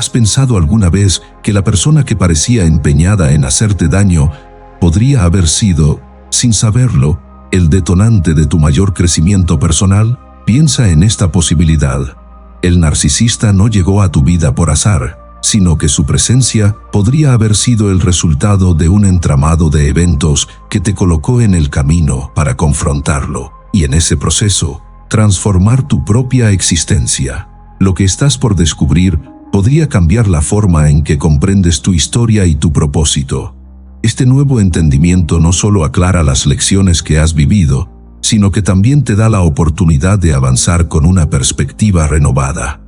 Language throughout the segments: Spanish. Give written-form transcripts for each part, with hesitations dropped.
¿Has pensado alguna vez que la persona que parecía empeñada en hacerte daño podría haber sido, sin saberlo, el detonante de tu mayor crecimiento personal? Piensa en esta posibilidad. El narcisista no llegó a tu vida por azar, sino que su presencia podría haber sido el resultado de un entramado de eventos que te colocó en el camino para confrontarlo, y en ese proceso, transformar tu propia existencia. Lo que estás por descubrir podría cambiar la forma en que comprendes tu historia y tu propósito. Este nuevo entendimiento no solo aclara las lecciones que has vivido, sino que también te da la oportunidad de avanzar con una perspectiva renovada.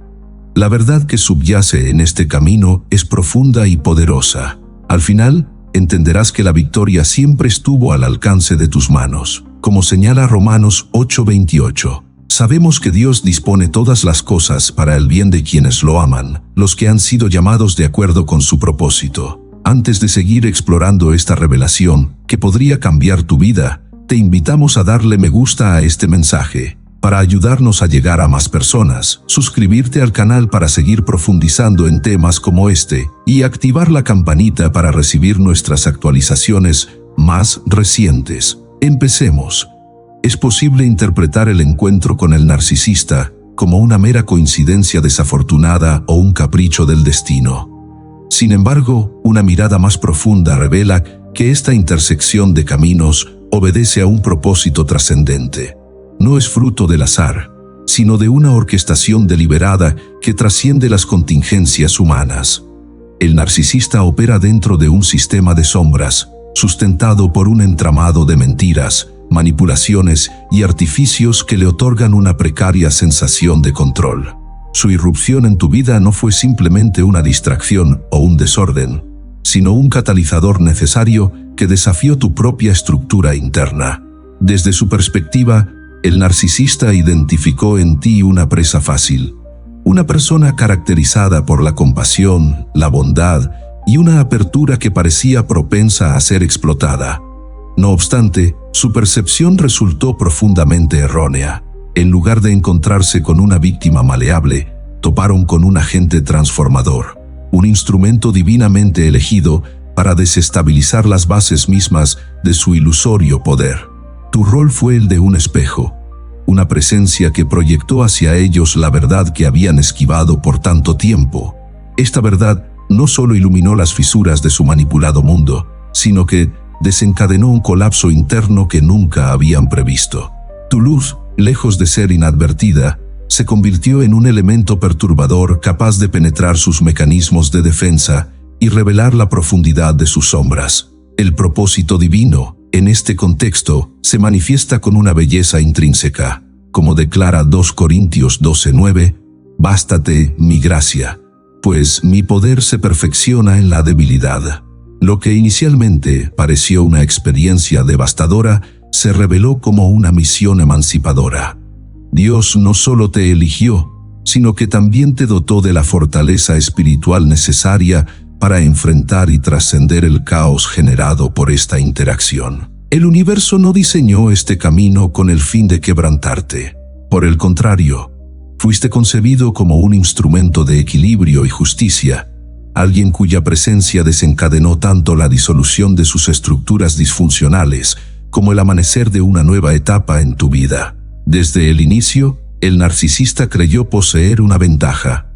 La verdad que subyace en este camino es profunda y poderosa. Al final, entenderás que la victoria siempre estuvo al alcance de tus manos, como señala Romanos 8:28. Sabemos que Dios dispone todas las cosas para el bien de quienes lo aman, los que han sido llamados de acuerdo con su propósito. Antes de seguir explorando esta revelación, que podría cambiar tu vida, te invitamos a darle me gusta a este mensaje. Para ayudarnos a llegar a más personas, suscribirte al canal para seguir profundizando en temas como este, y activar la campanita para recibir nuestras actualizaciones más recientes. Empecemos. Es posible interpretar el encuentro con el narcisista como una mera coincidencia desafortunada o un capricho del destino. Sin embargo, una mirada más profunda revela que esta intersección de caminos obedece a un propósito trascendente. No es fruto del azar, sino de una orquestación deliberada que trasciende las contingencias humanas. El narcisista opera dentro de un sistema de sombras, sustentado por un entramado de mentiras, manipulaciones y artificios que le otorgan una precaria sensación de control. Su irrupción en tu vida no fue simplemente una distracción o un desorden, sino un catalizador necesario que desafió tu propia estructura interna. Desde su perspectiva, el narcisista identificó en ti una presa fácil, una persona caracterizada por la compasión, la bondad y una apertura que parecía propensa a ser explotada. No obstante, su percepción resultó profundamente errónea. En lugar de encontrarse con una víctima maleable, toparon con un agente transformador, un instrumento divinamente elegido para desestabilizar las bases mismas de su ilusorio poder. Tu rol fue el de un espejo, una presencia que proyectó hacia ellos la verdad que habían esquivado por tanto tiempo. Esta verdad no solo iluminó las fisuras de su manipulado mundo, sino que desencadenó un colapso interno que nunca habían previsto. Tu luz, lejos de ser inadvertida, se convirtió en un elemento perturbador capaz de penetrar sus mecanismos de defensa y revelar la profundidad de sus sombras. El propósito divino, en este contexto, se manifiesta con una belleza intrínseca. Como declara 2 Corintios 12:9, «Bástate mi gracia, pues mi poder se perfecciona en la debilidad». Lo que inicialmente pareció una experiencia devastadora, se reveló como una misión emancipadora. Dios no solo te eligió, sino que también te dotó de la fortaleza espiritual necesaria para enfrentar y trascender el caos generado por esta interacción. El universo no diseñó este camino con el fin de quebrantarte. Por el contrario, fuiste concebido como un instrumento de equilibrio y justicia, alguien cuya presencia desencadenó tanto la disolución de sus estructuras disfuncionales como el amanecer de una nueva etapa en tu vida. Desde el inicio, el narcisista creyó poseer una ventaja.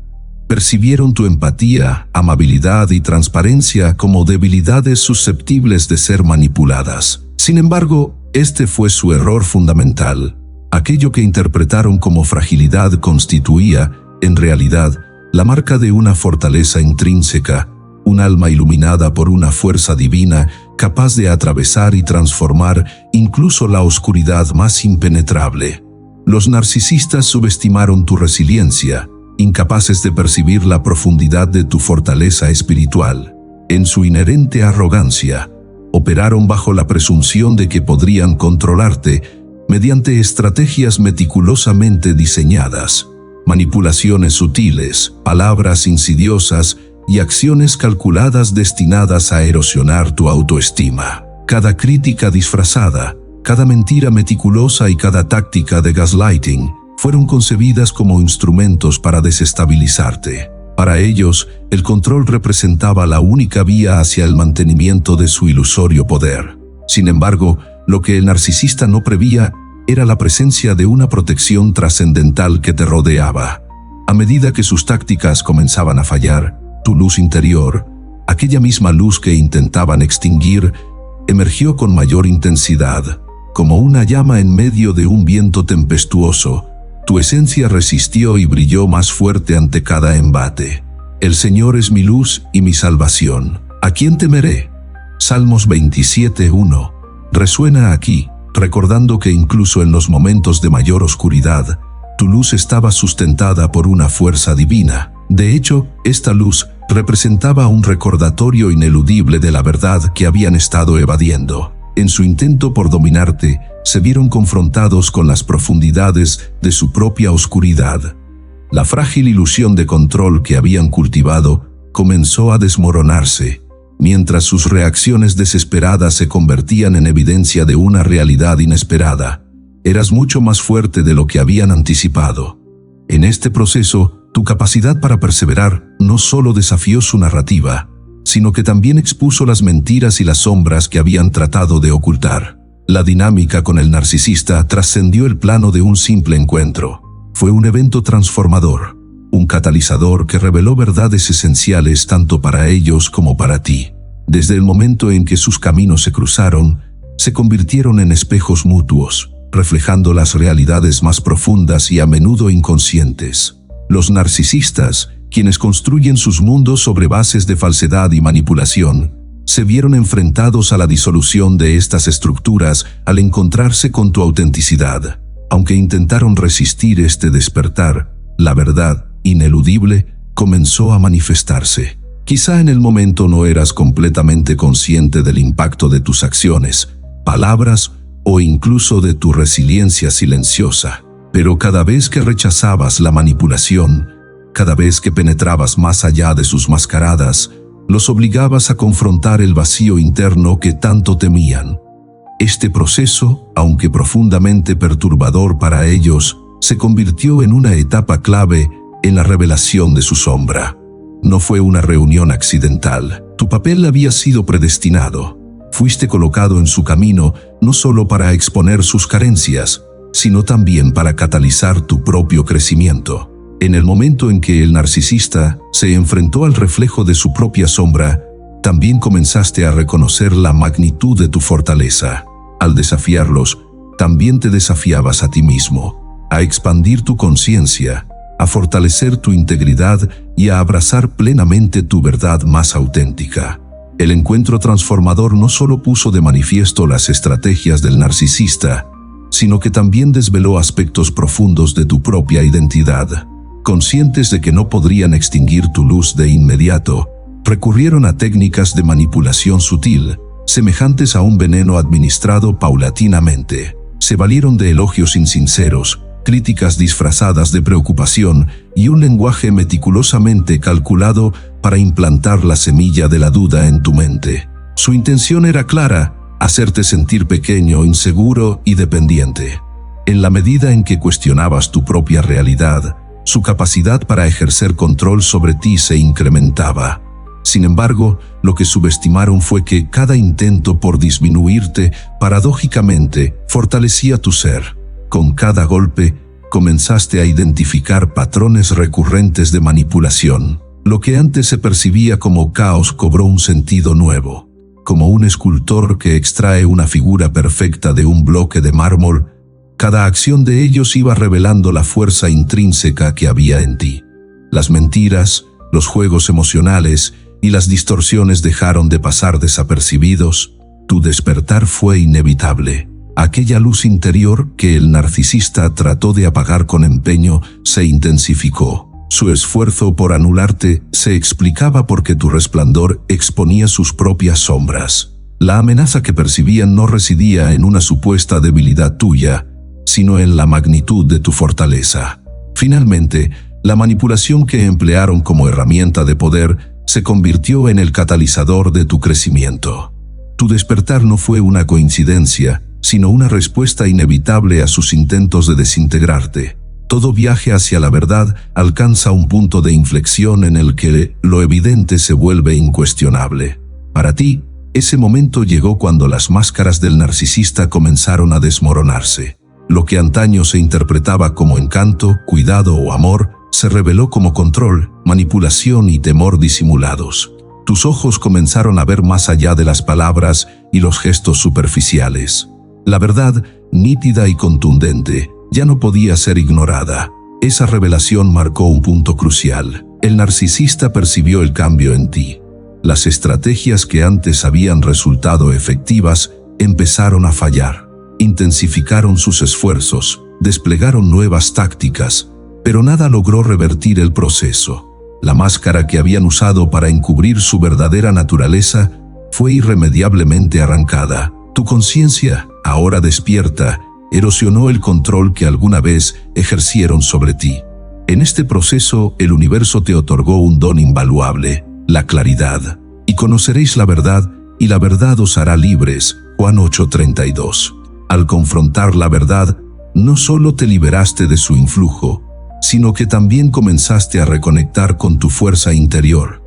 Percibieron tu empatía, amabilidad y transparencia como debilidades susceptibles de ser manipuladas. Sin embargo, este fue su error fundamental. Aquello que interpretaron como fragilidad constituía, en realidad, la marca de una fortaleza intrínseca, un alma iluminada por una fuerza divina capaz de atravesar y transformar incluso la oscuridad más impenetrable. Los narcisistas subestimaron tu resiliencia, incapaces de percibir la profundidad de tu fortaleza espiritual. En su inherente arrogancia, operaron bajo la presunción de que podrían controlarte mediante estrategias meticulosamente diseñadas. Manipulaciones sutiles, palabras insidiosas y acciones calculadas destinadas a erosionar tu autoestima. Cada crítica disfrazada, cada mentira meticulosa y cada táctica de gaslighting fueron concebidas como instrumentos para desestabilizarte. Para ellos, el control representaba la única vía hacia el mantenimiento de su ilusorio poder. Sin embargo, lo que el narcisista no preveía era la presencia de una protección trascendental que te rodeaba. A medida que sus tácticas comenzaban a fallar, tu luz interior, aquella misma luz que intentaban extinguir, emergió con mayor intensidad. Como una llama en medio de un viento tempestuoso, tu esencia resistió y brilló más fuerte ante cada embate. El Señor es mi luz y mi salvación. ¿A quién temeré? Salmos 27:1. Resuena aquí, recordando que incluso en los momentos de mayor oscuridad, tu luz estaba sustentada por una fuerza divina. De hecho, esta luz representaba un recordatorio ineludible de la verdad que habían estado evadiendo. En su intento por dominarte, se vieron confrontados con las profundidades de su propia oscuridad. La frágil ilusión de control que habían cultivado comenzó a desmoronarse, mientras sus reacciones desesperadas se convertían en evidencia de una realidad inesperada. Eras mucho más fuerte de lo que habían anticipado. En este proceso, tu capacidad para perseverar no solo desafió su narrativa, sino que también expuso las mentiras y las sombras que habían tratado de ocultar. La dinámica con el narcisista trascendió el plano de un simple encuentro. Fue un evento transformador, un catalizador que reveló verdades esenciales tanto para ellos como para ti. Desde el momento en que sus caminos se cruzaron, se convirtieron en espejos mutuos, reflejando las realidades más profundas y a menudo inconscientes. Los narcisistas, quienes construyen sus mundos sobre bases de falsedad y manipulación, se vieron enfrentados a la disolución de estas estructuras al encontrarse con tu autenticidad. Aunque intentaron resistir este despertar, la verdad, ineludible, comenzó a manifestarse. Quizá en el momento no eras completamente consciente del impacto de tus acciones, palabras o incluso de tu resiliencia silenciosa, pero cada vez que rechazabas la manipulación, cada vez que penetrabas más allá de sus mascaradas, los obligabas a confrontar el vacío interno que tanto temían. Este proceso, aunque profundamente perturbador para ellos, se convirtió en una etapa clave en la revelación de su sombra. No fue una reunión accidental. Tu papel había sido predestinado. Fuiste colocado en su camino no solo para exponer sus carencias, sino también para catalizar tu propio crecimiento. En el momento en que el narcisista se enfrentó al reflejo de su propia sombra, también comenzaste a reconocer la magnitud de tu fortaleza. Al desafiarlos, también te desafiabas a ti mismo, a expandir tu conciencia, a fortalecer tu integridad y a abrazar plenamente tu verdad más auténtica. El encuentro transformador no solo puso de manifiesto las estrategias del narcisista, sino que también desveló aspectos profundos de tu propia identidad. Conscientes de que no podrían extinguir tu luz de inmediato, recurrieron a técnicas de manipulación sutil, semejantes a un veneno administrado paulatinamente. Se valieron de elogios insinceros, críticas disfrazadas de preocupación y un lenguaje meticulosamente calculado para implantar la semilla de la duda en tu mente. Su intención era clara: hacerte sentir pequeño, inseguro y dependiente. En la medida en que cuestionabas tu propia realidad, su capacidad para ejercer control sobre ti se incrementaba. Sin embargo, lo que subestimaron fue que cada intento por disminuirte, paradójicamente, fortalecía tu ser. Con cada golpe, comenzaste a identificar patrones recurrentes de manipulación. Lo que antes se percibía como caos cobró un sentido nuevo. Como un escultor que extrae una figura perfecta de un bloque de mármol, cada acción de ellos iba revelando la fuerza intrínseca que había en ti. Las mentiras, los juegos emocionales y las distorsiones dejaron de pasar desapercibidos. Tu despertar fue inevitable. Aquella luz interior que el narcisista trató de apagar con empeño se intensificó. Su esfuerzo por anularte se explicaba porque tu resplandor exponía sus propias sombras. La amenaza que percibían no residía en una supuesta debilidad tuya, sino en la magnitud de tu fortaleza. Finalmente, la manipulación que emplearon como herramienta de poder se convirtió en el catalizador de tu crecimiento. Tu despertar no fue una coincidencia, sino una respuesta inevitable a sus intentos de desintegrarte. Todo viaje hacia la verdad alcanza un punto de inflexión en el que lo evidente se vuelve incuestionable. Para ti, ese momento llegó cuando las máscaras del narcisista comenzaron a desmoronarse. Lo que antaño se interpretaba como encanto, cuidado o amor, se reveló como control, manipulación y temor disimulados. Tus ojos comenzaron a ver más allá de las palabras y los gestos superficiales. La verdad, nítida y contundente, ya no podía ser ignorada. Esa revelación marcó un punto crucial. El narcisista percibió el cambio en ti. Las estrategias que antes habían resultado efectivas empezaron a fallar. Intensificaron sus esfuerzos, desplegaron nuevas tácticas, pero nada logró revertir el proceso. La máscara que habían usado para encubrir su verdadera naturaleza fue irremediablemente arrancada. Tu conciencia, ahora despierta, erosionó el control que alguna vez ejercieron sobre ti. En este proceso, el universo te otorgó un don invaluable, la claridad. Y conoceréis la verdad, y la verdad os hará libres. Juan 8:32. Al confrontar la verdad, no solo te liberaste de su influjo, sino que también comenzaste a reconectar con tu fuerza interior.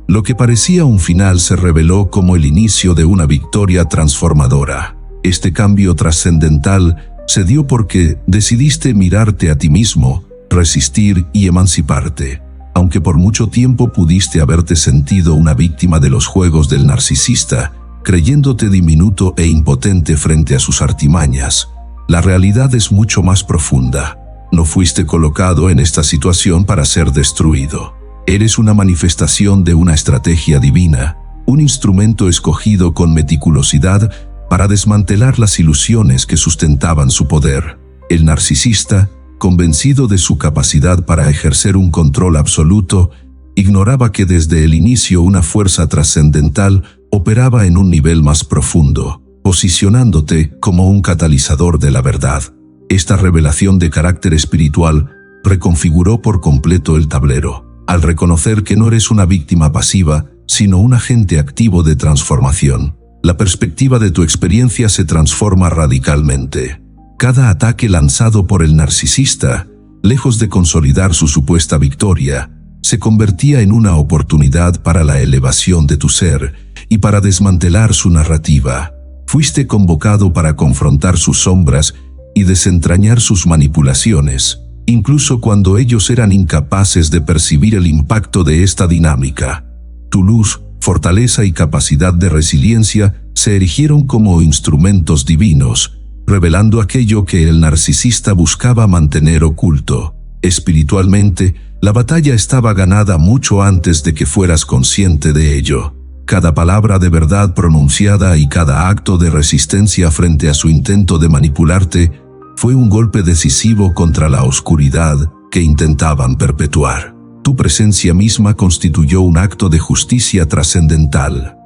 Lo que parecía un final se reveló como el inicio de una victoria transformadora. Este cambio trascendental se dio porque decidiste mirarte a ti mismo, resistir y emanciparte. Aunque por mucho tiempo pudiste haberte sentido una víctima de los juegos del narcisista, creyéndote diminuto e impotente frente a sus artimañas, la realidad es mucho más profunda. No fuiste colocado en esta situación para ser destruido. Eres una manifestación de una estrategia divina, un instrumento escogido con meticulosidad para desmantelar las ilusiones que sustentaban su poder. El narcisista, convencido de su capacidad para ejercer un control absoluto, ignoraba que desde el inicio una fuerza trascendental operaba en un nivel más profundo, posicionándote como un catalizador de la verdad. Esta revelación de carácter espiritual reconfiguró por completo el tablero, al reconocer que no eres una víctima pasiva, sino un agente activo de transformación. La perspectiva de tu experiencia se transforma radicalmente. Cada ataque lanzado por el narcisista, lejos de consolidar su supuesta victoria, se convertía en una oportunidad para la elevación de tu ser y para desmantelar su narrativa. Fuiste convocado para confrontar sus sombras y desentrañar sus manipulaciones, incluso cuando ellos eran incapaces de percibir el impacto de esta dinámica. Tu luz, fortaleza y capacidad de resiliencia se erigieron como instrumentos divinos, revelando aquello que el narcisista buscaba mantener oculto. Espiritualmente, la batalla estaba ganada mucho antes de que fueras consciente de ello. Cada palabra de verdad pronunciada y cada acto de resistencia frente a su intento de manipularte fue un golpe decisivo contra la oscuridad que intentaban perpetuar. Tu presencia misma constituyó un acto de justicia trascendental.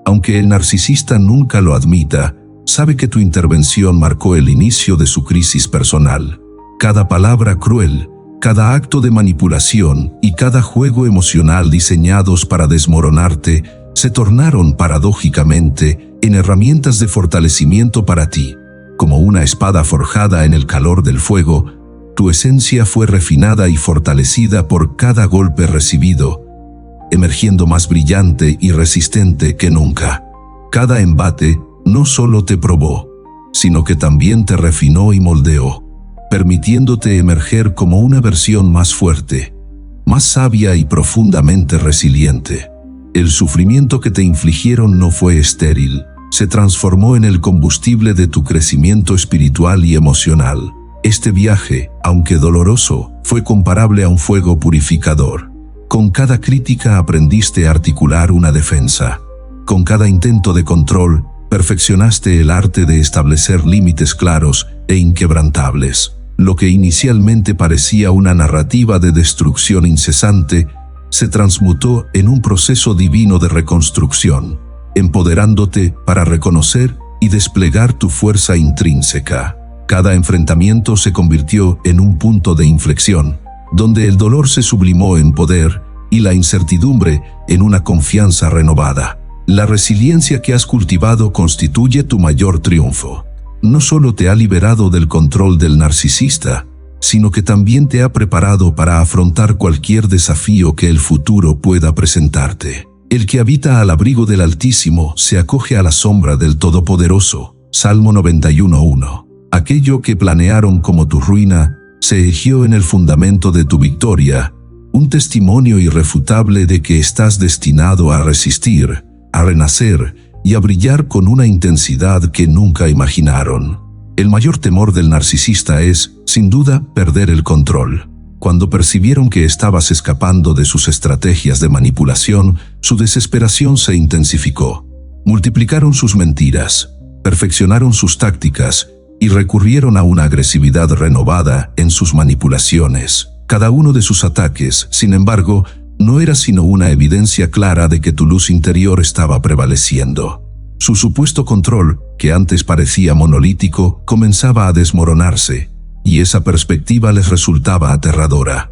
Aunque el narcisista nunca lo admita, sabe que tu intervención marcó el inicio de su crisis personal. Cada palabra cruel, cada acto de manipulación y cada juego emocional diseñados para desmoronarte se tornaron paradójicamente en herramientas de fortalecimiento para ti. Como una espada forjada en el calor del fuego, tu esencia fue refinada y fortalecida por cada golpe recibido, emergiendo más brillante y resistente que nunca. Cada embate no solo te probó, sino que también te refinó y moldeó, permitiéndote emerger como una versión más fuerte, más sabia y profundamente resiliente. El sufrimiento que te infligieron no fue estéril, se transformó en el combustible de tu crecimiento espiritual y emocional. Este viaje, aunque doloroso, fue comparable a un fuego purificador. Con cada crítica aprendiste a articular una defensa. Con cada intento de control, perfeccionaste el arte de establecer límites claros e inquebrantables. Lo que inicialmente parecía una narrativa de destrucción incesante, se transmutó en un proceso divino de reconstrucción, empoderándote para reconocer y desplegar tu fuerza intrínseca. Cada enfrentamiento se convirtió en un punto de inflexión, donde el dolor se sublimó en poder y la incertidumbre en una confianza renovada. La resiliencia que has cultivado constituye tu mayor triunfo. No solo te ha liberado del control del narcisista, sino que también te ha preparado para afrontar cualquier desafío que el futuro pueda presentarte. El que habita al abrigo del Altísimo se acoge a la sombra del Todopoderoso. Salmo 91:1. Aquello que planearon como tu ruina se erigió en el fundamento de tu victoria, un testimonio irrefutable de que estás destinado a resistir, a renacer y a brillar con una intensidad que nunca imaginaron. El mayor temor del narcisista es, sin duda, perder el control. Cuando percibieron que estabas escapando de sus estrategias de manipulación, su desesperación se intensificó. Multiplicaron sus mentiras, perfeccionaron sus tácticas y recurrieron a una agresividad renovada en sus manipulaciones. Cada uno de sus ataques, sin embargo, no era sino una evidencia clara de que tu luz interior estaba prevaleciendo. Su supuesto control, que antes parecía monolítico, comenzaba a desmoronarse, y esa perspectiva les resultaba aterradora.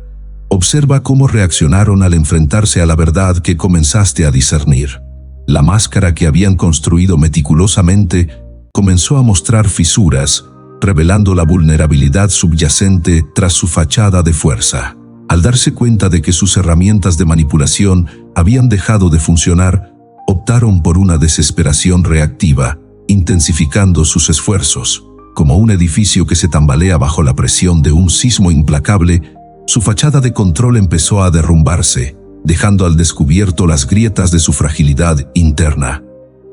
Observa cómo reaccionaron al enfrentarse a la verdad que comenzaste a discernir. La máscara que habían construido meticulosamente comenzó a mostrar fisuras, revelando la vulnerabilidad subyacente tras su fachada de fuerza. Al darse cuenta de que sus herramientas de manipulación habían dejado de funcionar, optaron por una desesperación reactiva, intensificando sus esfuerzos. Como un edificio que se tambalea bajo la presión de un sismo implacable, su fachada de control empezó a derrumbarse, dejando al descubierto las grietas de su fragilidad interna.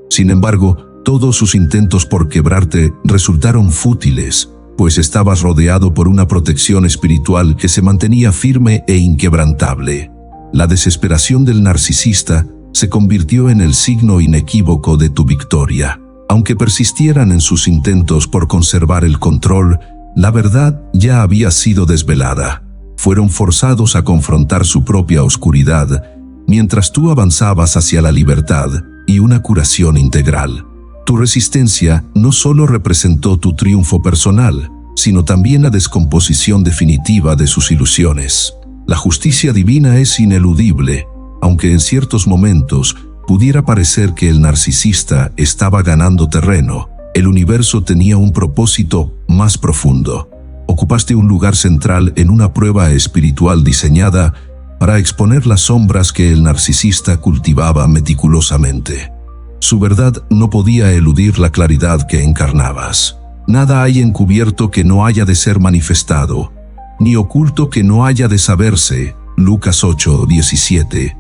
Sin embargo, todos sus intentos por quebrarte resultaron fútiles, pues estabas rodeado por una protección espiritual que se mantenía firme e inquebrantable. La desesperación del narcisista se convirtió en el signo inequívoco de tu victoria. Aunque persistieran en sus intentos por conservar el control, la verdad ya había sido desvelada. Fueron forzados a confrontar su propia oscuridad, mientras tú avanzabas hacia la libertad y una curación integral. Tu resistencia no solo representó tu triunfo personal, sino también la descomposición definitiva de sus ilusiones. La justicia divina es ineludible, aunque en ciertos momentos pudiera parecer que el narcisista estaba ganando terreno. El universo tenía un propósito más profundo. Ocupaste un lugar central en una prueba espiritual diseñada para exponer las sombras que el narcisista cultivaba meticulosamente. Su verdad no podía eludir la claridad que encarnabas. Nada hay encubierto que no haya de ser manifestado, ni oculto que no haya de saberse. Lucas 8:17.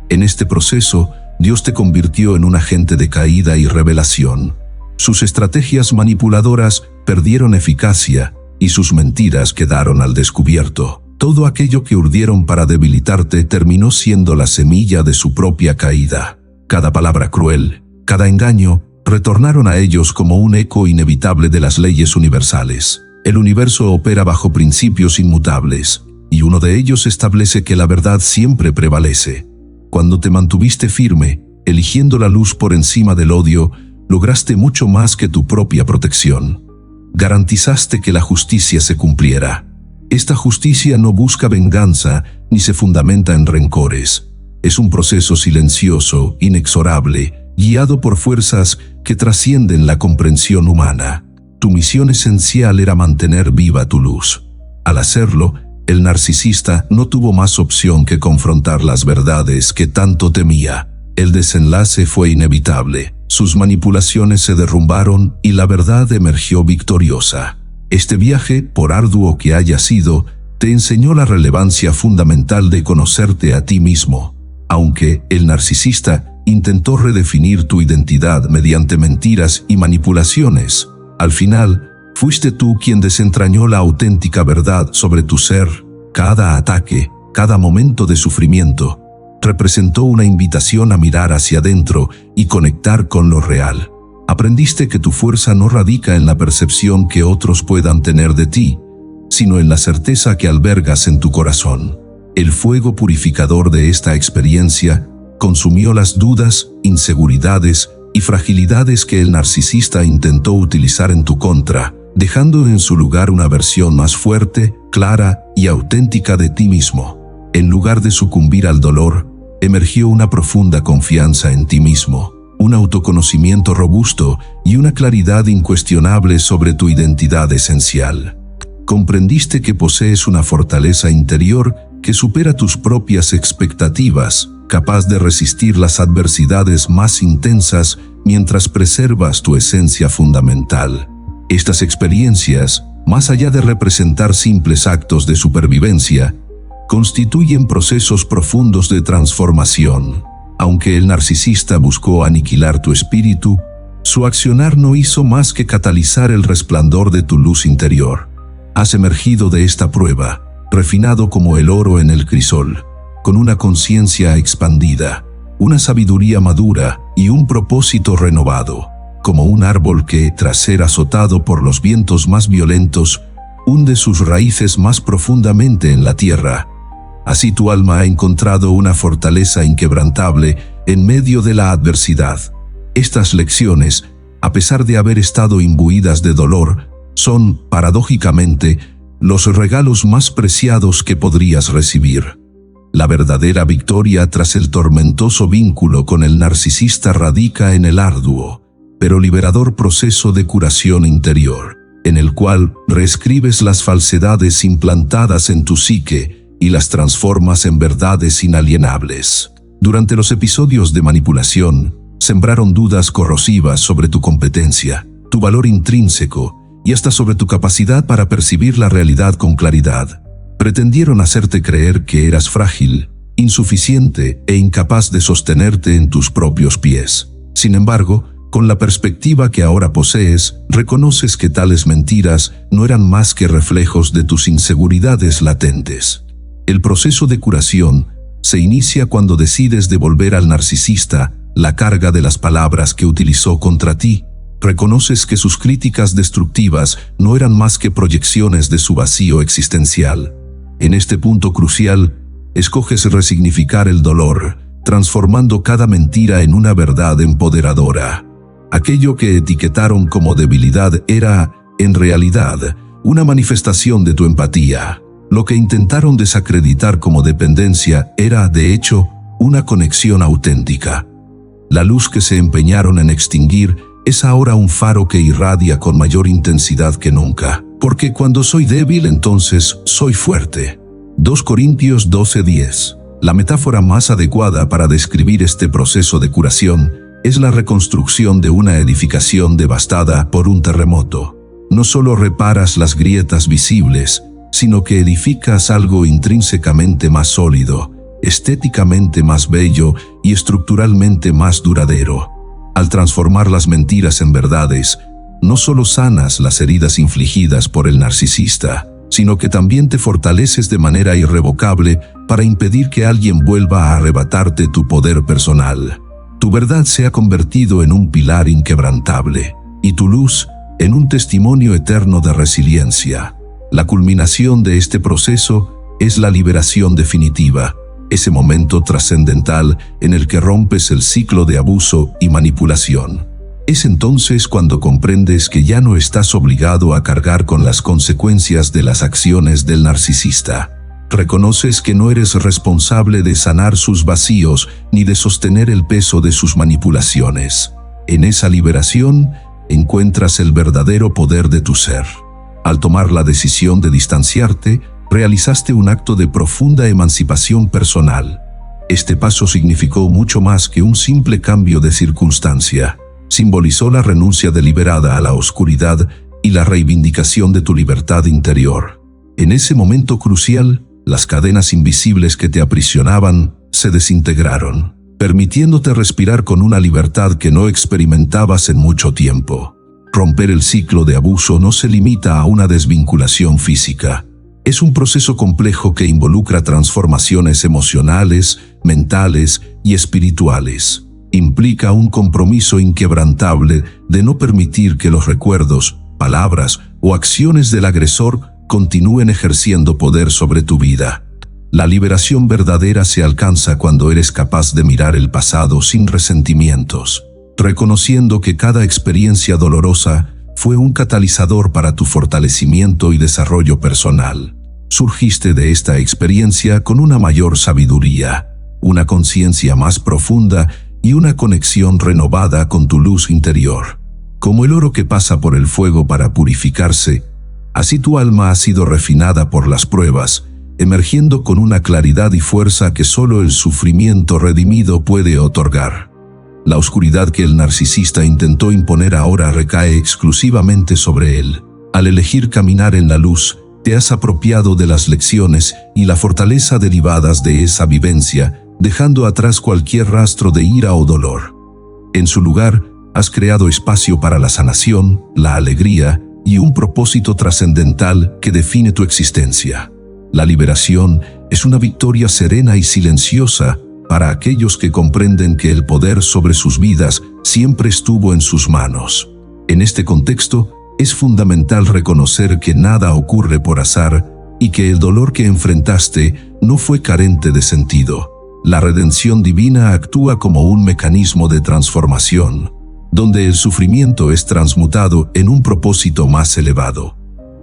En este proceso, Dios te convirtió en un agente de caída y revelación. Sus estrategias manipuladoras perdieron eficacia y sus mentiras quedaron al descubierto. Todo aquello que urdieron para debilitarte terminó siendo la semilla de su propia caída. Cada palabra cruel, cada engaño, retornaron a ellos como un eco inevitable de las leyes universales. El universo opera bajo principios inmutables, y uno de ellos establece que la verdad siempre prevalece. Cuando te mantuviste firme, eligiendo la luz por encima del odio, lograste mucho más que tu propia protección. Garantizaste que la justicia se cumpliera. Esta justicia no busca venganza ni se fundamenta en rencores. Es un proceso silencioso, inexorable, guiado por fuerzas que trascienden la comprensión humana. Tu misión esencial era mantener viva tu luz. Al hacerlo, el narcisista no tuvo más opción que confrontar las verdades que tanto temía. El desenlace fue inevitable. Sus manipulaciones se derrumbaron y la verdad emergió victoriosa. Este viaje, por arduo que haya sido, te enseñó la relevancia fundamental de conocerte a ti mismo. Aunque el narcisista intentó redefinir tu identidad mediante mentiras y manipulaciones, al final, fuiste tú quien desentrañó la auténtica verdad sobre tu ser. Cada ataque, cada momento de sufrimiento, representó una invitación a mirar hacia adentro y conectar con lo real. Aprendiste que tu fuerza no radica en la percepción que otros puedan tener de ti, sino en la certeza que albergas en tu corazón. El fuego purificador de esta experiencia consumió las dudas, inseguridades y fragilidades que el narcisista intentó utilizar en tu contra, dejando en su lugar una versión más fuerte, clara y auténtica de ti mismo. En lugar de sucumbir al dolor, emergió una profunda confianza en ti mismo, un autoconocimiento robusto y una claridad incuestionable sobre tu identidad esencial. comprendiste que posees una fortaleza interior que supera tus propias expectativas, capaz de resistir las adversidades más intensas mientras preservas tu esencia fundamental. Estas experiencias, más allá de representar simples actos de supervivencia, constituyen procesos profundos de transformación. Aunque el narcisista buscó aniquilar tu espíritu, su accionar no hizo más que catalizar el resplandor de tu luz interior. Has emergido de esta prueba, refinado como el oro en el crisol, con una conciencia expandida, una sabiduría madura y un propósito renovado, como un árbol que, tras ser azotado por los vientos más violentos, hunde sus raíces más profundamente en la tierra. Así tu alma ha encontrado una fortaleza inquebrantable en medio de la adversidad. Estas lecciones, a pesar de haber estado imbuidas de dolor, son, paradójicamente, los regalos más preciados que podrías recibir. La verdadera victoria tras el tormentoso vínculo con el narcisista radica en el arduo, pero liberador proceso de curación interior, en el cual reescribes las falsedades implantadas en tu psique y las transformas en verdades inalienables. Durante los episodios de manipulación, sembraron dudas corrosivas sobre tu competencia, tu valor intrínseco y hasta sobre tu capacidad para percibir la realidad con claridad. Pretendieron hacerte creer que eras frágil, insuficiente e incapaz de sostenerte en tus propios pies. Sin embargo, con la perspectiva que ahora posees, reconoces que tales mentiras no eran más que reflejos de tus inseguridades latentes. El proceso de curación se inicia cuando decides devolver al narcisista la carga de las palabras que utilizó contra ti. Reconoces que sus críticas destructivas no eran más que proyecciones de su vacío existencial. En este punto crucial, escoges resignificar el dolor, transformando cada mentira en una verdad empoderadora. Aquello que etiquetaron como debilidad era, en realidad, una manifestación de tu empatía. Lo que intentaron desacreditar como dependencia era, de hecho, una conexión auténtica. La luz que se empeñaron en extinguir es ahora un faro que irradia con mayor intensidad que nunca. Porque cuando soy débil, entonces soy fuerte. 2 Corintios 12:10. La metáfora más adecuada para describir este proceso de curación es la reconstrucción de una edificación devastada por un terremoto. No solo reparas las grietas visibles, sino que edificas algo intrínsecamente más sólido, estéticamente más bello y estructuralmente más duradero. Al transformar las mentiras en verdades, no solo sanas las heridas infligidas por el narcisista, sino que también te fortaleces de manera irrevocable para impedir que alguien vuelva a arrebatarte tu poder personal. Tu verdad se ha convertido en un pilar inquebrantable, y tu luz en un testimonio eterno de resiliencia. La culminación de este proceso es la liberación definitiva, ese momento trascendental en el que rompes el ciclo de abuso y manipulación. Es entonces cuando comprendes que ya no estás obligado a cargar con las consecuencias de las acciones del narcisista. Reconoces que no eres responsable de sanar sus vacíos ni de sostener el peso de sus manipulaciones. En esa liberación encuentras el verdadero poder de tu ser. Al tomar la decisión de distanciarte, realizaste un acto de profunda emancipación personal. Este paso significó mucho más que un simple cambio de circunstancia. Simbolizó la renuncia deliberada a la oscuridad y la reivindicación de tu libertad interior. En ese momento crucial, las cadenas invisibles que te aprisionaban se desintegraron, permitiéndote respirar con una libertad que no experimentabas en mucho tiempo. Romper el ciclo de abuso no se limita a una desvinculación física. Es un proceso complejo que involucra transformaciones emocionales, mentales y espirituales. Implica un compromiso inquebrantable de no permitir que los recuerdos, palabras o acciones del agresor continúen ejerciendo poder sobre tu vida. La liberación verdadera se alcanza cuando eres capaz de mirar el pasado sin resentimientos, reconociendo que cada experiencia dolorosa fue un catalizador para tu fortalecimiento y desarrollo personal. Surgiste de esta experiencia con una mayor sabiduría, una conciencia más profunda y una conexión renovada con tu luz interior. Como el oro que pasa por el fuego para purificarse, Así tu alma ha sido refinada por las pruebas, emergiendo con una claridad y fuerza que solo el sufrimiento redimido puede otorgar. La oscuridad que el narcisista intentó imponer ahora recae exclusivamente sobre él. Al elegir caminar en la luz, te has apropiado de las lecciones y la fortaleza derivadas de esa vivencia, dejando atrás cualquier rastro de ira o dolor. En su lugar, has creado espacio para la sanación, la alegría y un propósito trascendental que define tu existencia. La liberación es una victoria serena y silenciosa para aquellos que comprenden que el poder sobre sus vidas siempre estuvo en sus manos. En este contexto, es fundamental reconocer que nada ocurre por azar y que el dolor que enfrentaste no fue carente de sentido. La redención divina actúa como un mecanismo de transformación, donde el sufrimiento es transmutado en un propósito más elevado.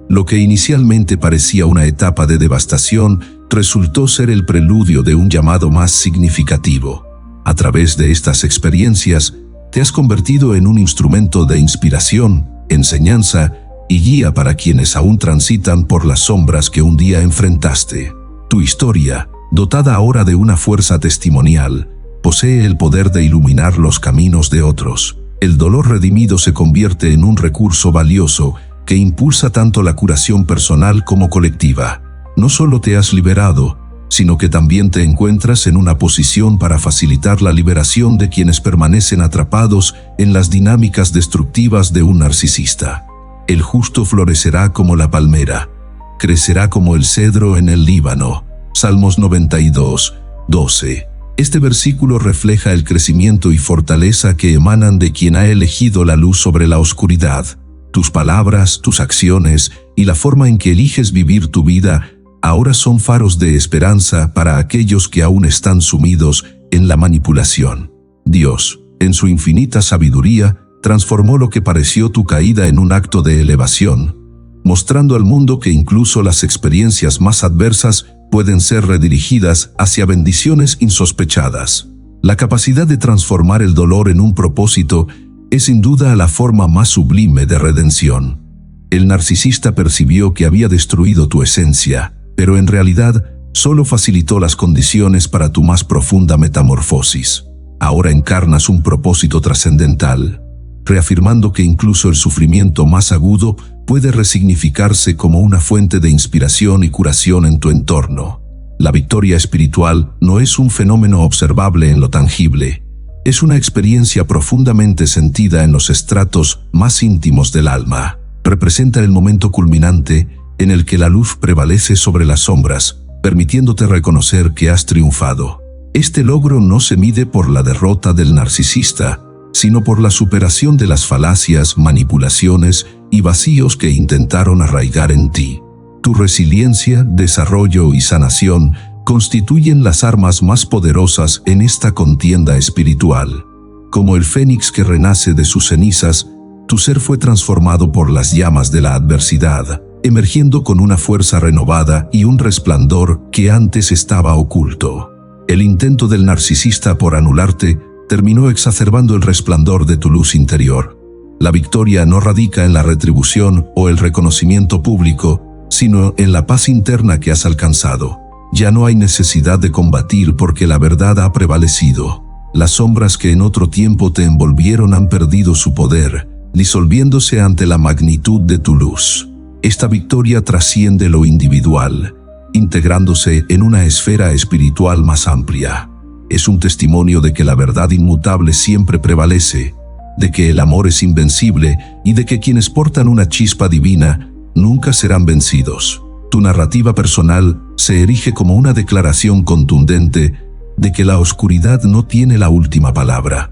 Lo que inicialmente parecía una etapa de devastación resultó ser el preludio de un llamado más significativo. A través de estas experiencias, te has convertido en un instrumento de inspiración, enseñanza y guía para quienes aún transitan por las sombras que un día enfrentaste. Tu historia, dotada ahora de una fuerza testimonial, posee el poder de iluminar los caminos de otros. El dolor redimido se convierte en un recurso valioso que impulsa tanto la curación personal como colectiva. No solo te has liberado, sino que también te encuentras en una posición para facilitar la liberación de quienes permanecen atrapados en las dinámicas destructivas de un narcisista. El justo florecerá como la palmera, crecerá como el cedro en el Líbano. Salmos 92, 12. Este versículo refleja el crecimiento y fortaleza que emanan de quien ha elegido la luz sobre la oscuridad. Tus palabras, tus acciones y la forma en que eliges vivir tu vida ahora son faros de esperanza para aquellos que aún están sumidos en la manipulación. Dios, en su infinita sabiduría, transformó lo que pareció tu caída en un acto de elevación, mostrando al mundo que incluso las experiencias más adversas pueden ser redirigidas hacia bendiciones insospechadas. La capacidad de transformar el dolor en un propósito es sin duda la forma más sublime de redención. El narcisista percibió que había destruido tu esencia, pero en realidad solo facilitó las condiciones para tu más profunda metamorfosis. Ahora encarnas un propósito trascendental, reafirmando que incluso el sufrimiento más agudo puede resignificarse como una fuente de inspiración y curación en tu entorno. La victoria espiritual no es un fenómeno observable en lo tangible, es una experiencia profundamente sentida en los estratos más íntimos del alma. Representa el momento culminante en el que la luz prevalece sobre las sombras, permitiéndote reconocer que has triunfado. Este logro no se mide por la derrota del narcisista, sino por la superación de las falacias, manipulaciones y vacíos que intentaron arraigar en ti. Tu resiliencia, desarrollo y sanación constituyen las armas más poderosas en esta contienda espiritual. Como el fénix que renace de sus cenizas, tu ser fue transformado por las llamas de la adversidad, emergiendo con una fuerza renovada y un resplandor que antes estaba oculto. El intento del narcisista por anularte terminó exacerbando el resplandor de tu luz interior. La victoria no radica en la retribución o el reconocimiento público, sino en la paz interna que has alcanzado. Ya no hay necesidad de combatir porque la verdad ha prevalecido. Las sombras que en otro tiempo te envolvieron han perdido su poder, disolviéndose ante la magnitud de tu luz. Esta victoria trasciende lo individual, integrándose en una esfera espiritual más amplia. Es un testimonio de que la verdad inmutable siempre prevalece, de que el amor es invencible y de que quienes portan una chispa divina nunca serán vencidos. Tu narrativa personal se erige como una declaración contundente de que la oscuridad no tiene la última palabra.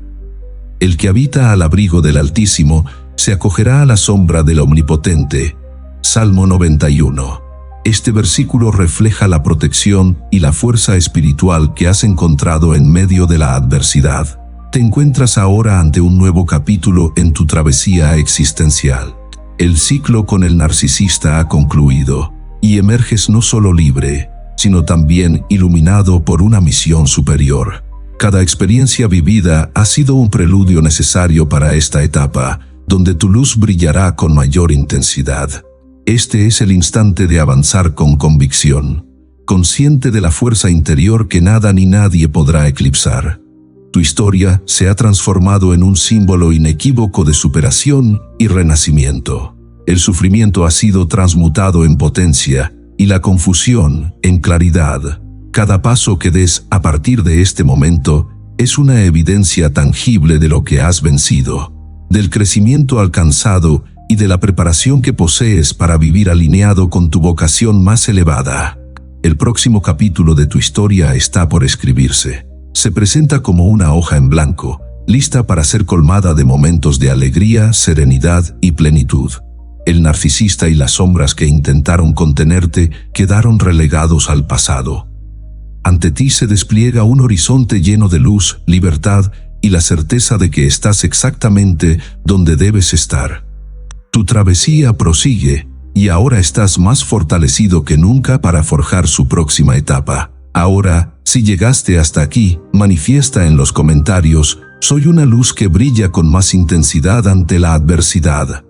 El que habita al abrigo del Altísimo se acogerá a la sombra del Omnipotente. Salmo 91. Este versículo refleja la protección y la fuerza espiritual que has encontrado en medio de la adversidad. Te encuentras ahora ante un nuevo capítulo en tu travesía existencial. El ciclo con el narcisista ha concluido, y emerges no solo libre, sino también iluminado por una misión superior. Cada experiencia vivida ha sido un preludio necesario para esta etapa, donde tu luz brillará con mayor intensidad. Este es el instante de avanzar con convicción, consciente de la fuerza interior que nada ni nadie podrá eclipsar. Tu historia se ha transformado en un símbolo inequívoco de superación y renacimiento. El sufrimiento ha sido transmutado en potencia y la confusión en claridad. Cada paso que des a partir de este momento es una evidencia tangible de lo que has vencido, del crecimiento alcanzado y de la preparación que posees para vivir alineado con tu vocación más elevada. El próximo capítulo de tu historia está por escribirse. Se presenta como una hoja en blanco, lista para ser colmada de momentos de alegría, serenidad y plenitud. El narcisista y las sombras que intentaron contenerte quedaron relegados al pasado. Ante ti se despliega un horizonte lleno de luz, libertad y la certeza de que estás exactamente donde debes estar. Tu travesía prosigue y ahora estás más fortalecido que nunca para forjar su próxima etapa. Ahora, si llegaste hasta aquí, manifiesta en los comentarios: soy una luz que brilla con más intensidad ante la adversidad.